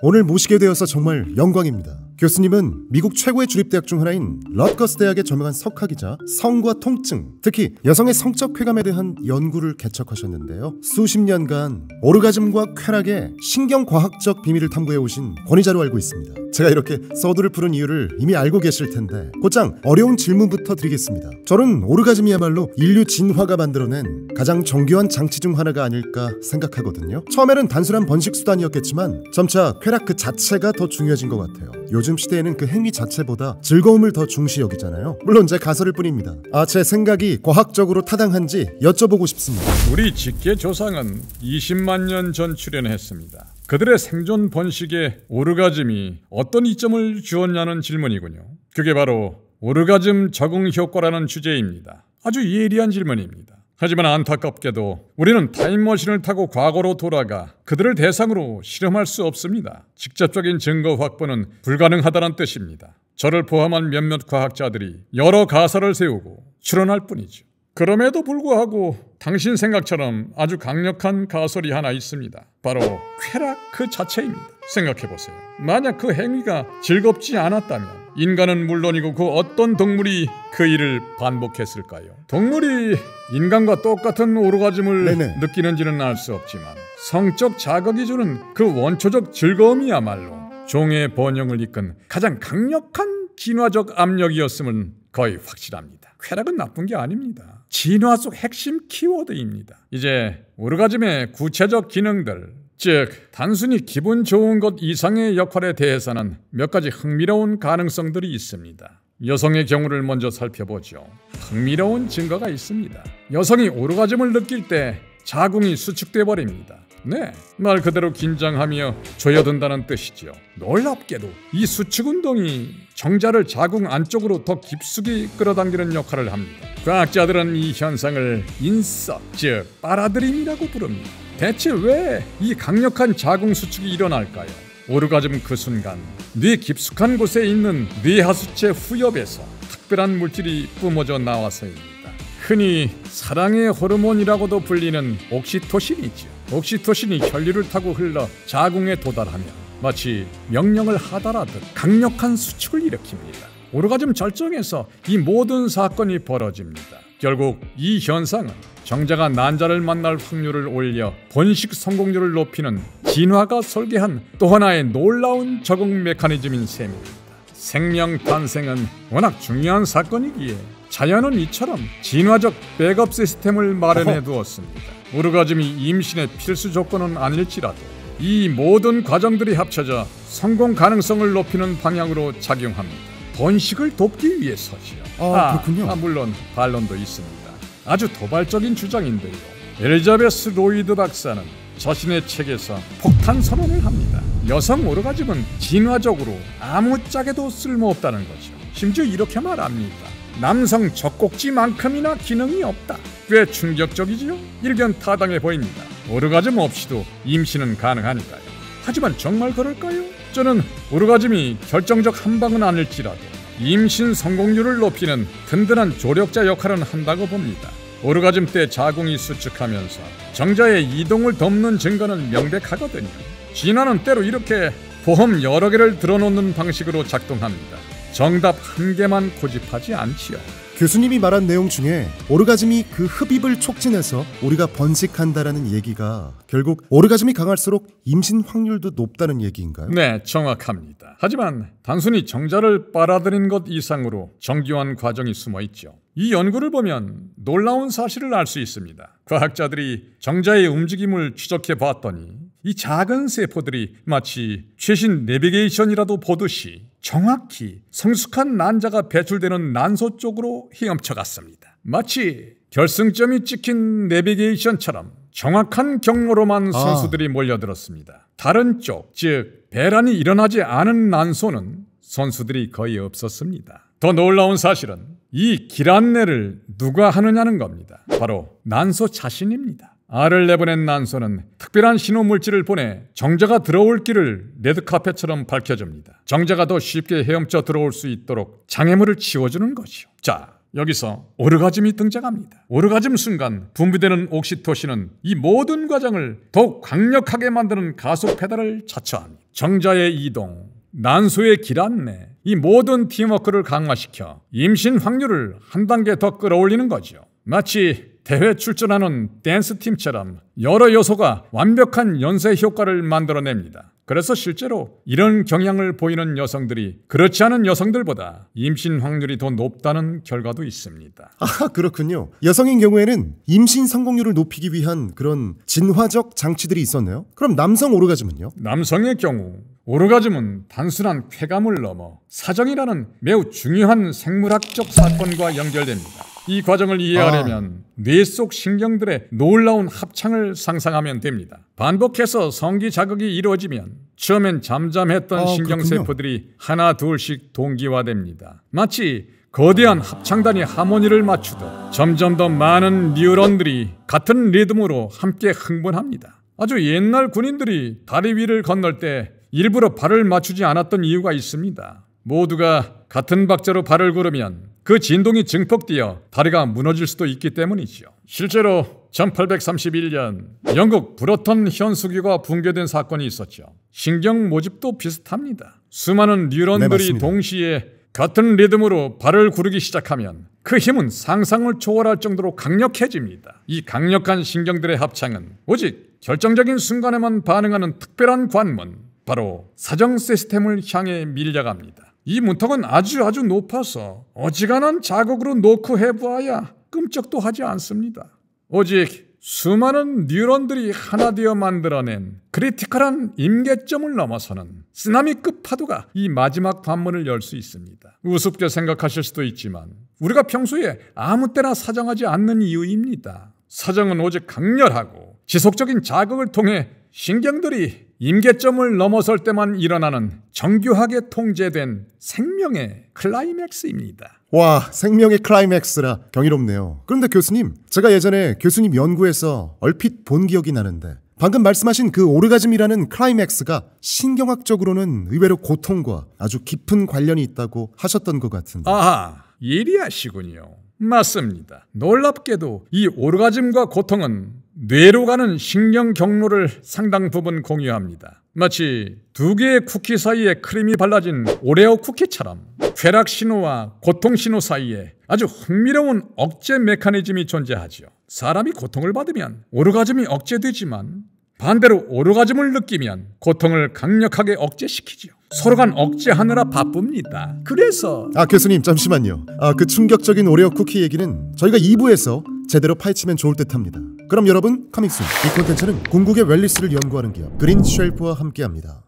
오늘 모시게 되어서 정말 영광입니다. 교수님은 미국 최고의 주립대학 중 하나인 럿거스 대학의 저명한 석학이자 성과 통증, 특히 여성의 성적 쾌감에 대한 연구를 개척하셨는데요. 수십 년간 오르가즘과 쾌락의 신경과학적 비밀을 탐구해 오신 권위자로 알고 있습니다. 제가 이렇게 서두를 푸른 이유를 이미 알고 계실 텐데 곧장 어려운 질문부터 드리겠습니다. 저는 오르가즘이야말로 인류 진화가 만들어낸 가장 정교한 장치 중 하나가 아닐까 생각하거든요. 처음에는 단순한 번식 수단이었겠지만 점차 쾌락 그 자체가 더 중요해진 것 같아요. 요즘 시대에는 그 행위 자체보다 즐거움을 더 중시 여기잖아요. 물론 제 가설일 뿐입니다. 제 생각이 과학적으로 타당한지 여쭤보고 싶습니다. 우리 직계 조상은 20만 년 전 출현했습니다. 그들의 생존 번식에 오르가즘이 어떤 이점을 주었냐는 질문이군요. 그게 바로 오르가즘 적응 효과라는 주제입니다. 아주 예리한 질문입니다. 하지만 안타깝게도 우리는 타임머신을 타고 과거로 돌아가 그들을 대상으로 실험할 수 없습니다. 직접적인 증거 확보는 불가능하다는 뜻입니다. 저를 포함한 몇몇 과학자들이 여러 가설을 세우고 추론할 뿐이죠. 그럼에도 불구하고 당신 생각처럼 아주 강력한 가설이 하나 있습니다. 바로 쾌락 그 자체입니다. 생각해보세요. 만약 그 행위가 즐겁지 않았다면 인간은 물론이고 그 어떤 동물이 그 일을 반복했을까요? 동물이 인간과 똑같은 오르가즘을 느끼는지는 알 수 없지만 성적 자극이 주는 그 원초적 즐거움이야말로 종의 번영을 이끈 가장 강력한 진화적 압력이었음은 거의 확실합니다. 쾌락은 나쁜 게 아닙니다. 진화 속 핵심 키워드입니다. 이제 오르가즘의 구체적 기능들, 즉 단순히 기분 좋은 것 이상의 역할에 대해서는 몇 가지 흥미로운 가능성들이 있습니다. 여성의 경우를 먼저 살펴보죠. 흥미로운 증거가 있습니다. 여성이 오르가즘을 느낄 때 자궁이 수축돼 버립니다. 네, 말 그대로 긴장하며 조여든다는 뜻이죠. 놀랍게도 이 수축 운동이 정자를 자궁 안쪽으로 더 깊숙이 끌어당기는 역할을 합니다. 과학자들은 이 현상을 인석, 즉 빨아들임이라고 부릅니다. 대체 왜 이 강력한 자궁 수축이 일어날까요? 오르가즘 그 순간 뇌 깊숙한 곳에 있는 뇌하수체 후엽에서 특별한 물질이 뿜어져 나와서입니다. 흔히 사랑의 호르몬이라고도 불리는 옥시토신이죠. 옥시토신이 혈류를 타고 흘러 자궁에 도달하며 마치 명령을 하달하듯 강력한 수축을 일으킵니다. 오르가즘 절정에서 이 모든 사건이 벌어집니다. 결국 이 현상은 정자가 난자를 만날 확률을 올려 번식 성공률을 높이는 진화가 설계한 또 하나의 놀라운 적응 메커니즘인 셈입니다. 생명 탄생은 워낙 중요한 사건이기에 자연은 이처럼 진화적 백업 시스템을 마련해 두었습니다. 오르가즘이 임신의 필수 조건은 아닐지라도 이 모든 과정들이 합쳐져 성공 가능성을 높이는 방향으로 작용합니다. 번식을 돕기 위해서지요. 그렇군요. 물론 반론도 있습니다. 아주 도발적인 주장인데요. 엘리자베스 로이드 박사는 자신의 책에서 폭탄 선언을 합니다. 여성 오르가즘은 진화적으로 아무짝에도 쓸모없다는 거죠. 심지어 이렇게 말합니다. 남성 젖꼭지만큼이나 기능이 없다. 꽤 충격적이지요? 일견타당해 보입니다. 오르가즘 없이도 임신은 가능하니까요. 하지만 정말 그럴까요? 저는 오르가즘이 결정적 한방은 아닐지라도 임신 성공률을 높이는 든든한 조력자 역할은 한다고 봅니다. 오르가즘 때 자궁이 수축하면서 정자의 이동을 덮는 증거는 명백하거든요. 진화는 때로 이렇게 보험 여러 개를 들어놓는 방식으로 작동합니다. 정답 한 개만 고집하지 않지요. 교수님이 말한 내용 중에 오르가즘이 그 흡입을 촉진해서 우리가 번식한다라는 얘기가 결국 오르가즘이 강할수록 임신 확률도 높다는 얘기인가요? 네, 정확합니다. 하지만 단순히 정자를 빨아들인 것 이상으로 정교한 과정이 숨어 있죠. 이 연구를 보면 놀라운 사실을 알 수 있습니다. 과학자들이 정자의 움직임을 추적해 봤더니 이 작은 세포들이 마치 최신 내비게이션이라도 보듯이 정확히 성숙한 난자가 배출되는 난소 쪽으로 헤엄쳐갔습니다. 마치 결승점이 찍힌 내비게이션처럼 정확한 경로로만 선수들이 몰려들었습니다. 다른 쪽, 즉 배란이 일어나지 않은 난소는 선수들이 거의 없었습니다. 더 놀라운 사실은 이 길 안내를 누가 하느냐는 겁니다. 바로 난소 자신입니다. 알을 내보낸 난소는 특별한 신호 물질을 보내 정자가 들어올 길을 레드카펫처럼 밝혀줍니다. 정자가 더 쉽게 헤엄쳐 들어올 수 있도록 장애물을 치워주는 거죠. 자, 여기서 오르가즘이 등장합니다. 오르가즘 순간 분비되는 옥시토신은 이 모든 과정을 더욱 강력하게 만드는 가속 페달을 자처합니다. 정자의 이동, 난소의 길 안내, 이 모든 팀워크를 강화시켜 임신 확률을 한 단계 더 끌어올리는 거죠. 마치 대회 출전하는 댄스팀처럼 여러 요소가 완벽한 연쇄 효과를 만들어냅니다. 그래서 실제로 이런 경향을 보이는 여성들이 그렇지 않은 여성들보다 임신 확률이 더 높다는 결과도 있습니다. 아, 그렇군요. 여성인 경우에는 임신 성공률을 높이기 위한 그런 진화적 장치들이 있었네요. 그럼 남성 오르가즘은요? 남성의 경우 오르가즘은 단순한 쾌감을 넘어 사정이라는 매우 중요한 생물학적 사건과 연결됩니다. 이 과정을 이해하려면 뇌 속 신경들의 놀라운 합창을 상상하면 됩니다. 반복해서 성기 자극이 이루어지면 처음엔 잠잠했던 신경세포들이 하나 둘씩 동기화됩니다. 마치 거대한 합창단이 하모니를 맞추듯 점점 더 많은 뉴런들이 같은 리듬으로 함께 흥분합니다. 아주 옛날 군인들이 다리 위를 건널 때 일부러 발을 맞추지 않았던 이유가 있습니다. 모두가 같은 박자로 발을 구르면 그 진동이 증폭되어 다리가 무너질 수도 있기 때문이죠. 실제로 1831년 영국 브로턴 현수교가 붕괴된 사건이 있었죠. 신경 모집도 비슷합니다. 수많은 뉴런들이 동시에 같은 리듬으로 발을 구르기 시작하면 그 힘은 상상을 초월할 정도로 강력해집니다. 이 강력한 신경들의 합창은 오직 결정적인 순간에만 반응하는 특별한 관문, 바로 사정 시스템을 향해 밀려갑니다. 이 문턱은 아주 높아서 어지간한 자극으로 놓고 해보아야 끔찍도 하지 않습니다. 오직 수많은 뉴런들이 하나 되어 만들어낸 크리티컬한 임계점을 넘어서는 쓰나미급 파도가 이 마지막 관문을 열 수 있습니다. 우습게 생각하실 수도 있지만 우리가 평소에 아무 때나 사정하지 않는 이유입니다. 사정은 오직 강렬하고 지속적인 자극을 통해 신경들이 임계점을 넘어설 때만 일어나는 정교하게 통제된 생명의 클라이맥스입니다. 와, 생명의 클라이맥스라 경이롭네요. 그런데 교수님, 제가 예전에 교수님 연구에서 얼핏 본 기억이 나는데 방금 말씀하신 그 오르가즘이라는 클라이맥스가 신경학적으로는 의외로 고통과 아주 깊은 관련이 있다고 하셨던 것 같은데. 아하, 예리하시군요. 맞습니다. 놀랍게도 이 오르가즘과 고통은 뇌로 가는 신경 경로를 상당 부분 공유합니다. 마치 두 개의 쿠키 사이에 크림이 발라진 오레오 쿠키처럼 쾌락 신호와 고통 신호 사이에 아주 흥미로운 억제 메커니즘이 존재하죠. 사람이 고통을 받으면 오르가즘이 억제되지만 반대로 오르가즘을 느끼면 고통을 강력하게 억제시키죠. 서로 간 억제하느라 바쁩니다. 그래서 교수님 잠시만요. 그 충격적인 오레오 쿠키 얘기는 저희가 2부에서 제대로 파헤치면 좋을 듯합니다. 그럼 여러분, 커밍순 이 콘텐츠는 궁극의 웰리스를 연구하는 기업 그린 쉘프와 함께합니다.